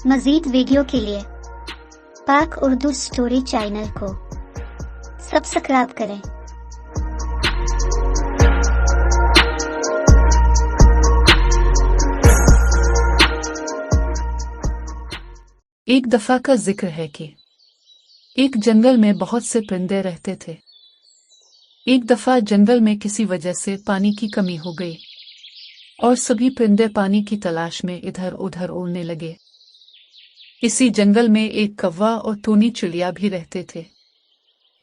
मजीद video के लिए पाक उर्दू स्टोरी चैनल को सब्सक्राइब करें। एक दफा का जिक्र है कि एक जंगल में बहुत से परिंदे रहते थे। एक दफा जंगल में किसी वजह से पानी की कमी हो गई और सभी परिंदे पानी की तलाश में इधर उधर उड़ने लगे। इसी जंगल में एक कौवा और टूनी चिड़िया भी रहते थे।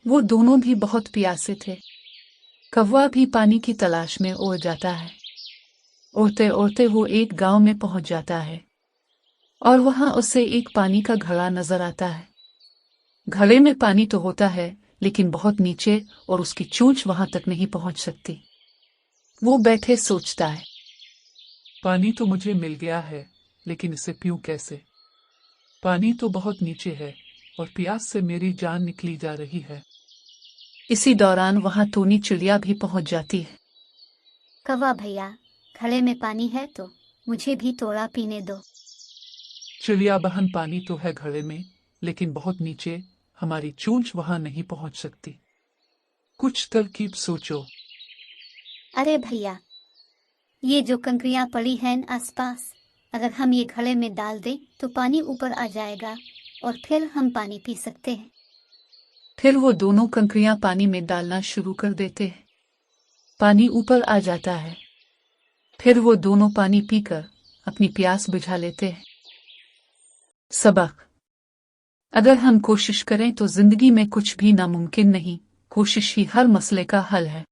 वो दोनों भी बहुत प्यासे थे। कौवा भी पानी की तलाश में उड़ जाता है। उड़ते उड़ते वो एक गांव में पहुंच जाता है और वहां उसे एक पानी का घड़ा नजर आता है। घड़े में पानी तो होता है लेकिन बहुत नीचे और उसकी चोंच वहां तक नहीं पहुंच सकती। वो बैठे सोचता है, पानी तो मुझे मिल गया है, लेकिन इसे पीऊं कैसे? पानी तो बहुत नीचे है और प्यास से मेरी जान निकली जा रही है। इसी दौरान वहां टूनी चिड़िया भी पहुंच जाती है। कौवा भैया, घड़े में पानी है तो मुझे भी थोड़ा पीने दो। चिड़िया बहन, पानी तो है घड़े में, लेकिन बहुत नीचे, हमारी चोंच वहां नहीं पहुंच सकती। कुछ तरकीब सोचो। अरे भैया, ये जो कंकरियां पड़ी हैं आसपास, अगर हम ये घड़े में डाल दें तो पानी ऊपर आ जाएगा और फिर हम पानी पी सकते हैं। फिर वो दोनों कंकरियां पानी में डालना शुरू कर देते हैं। पानी ऊपर आ जाता है। फिर वो दोनों पानी पीकर अपनी प्यास बुझा लेते हैं। सबक: अगर हम कोशिश करें तो जिंदगी में कुछ भी नामुमकिन नहीं। कोशिश ही हर मसले का हल है।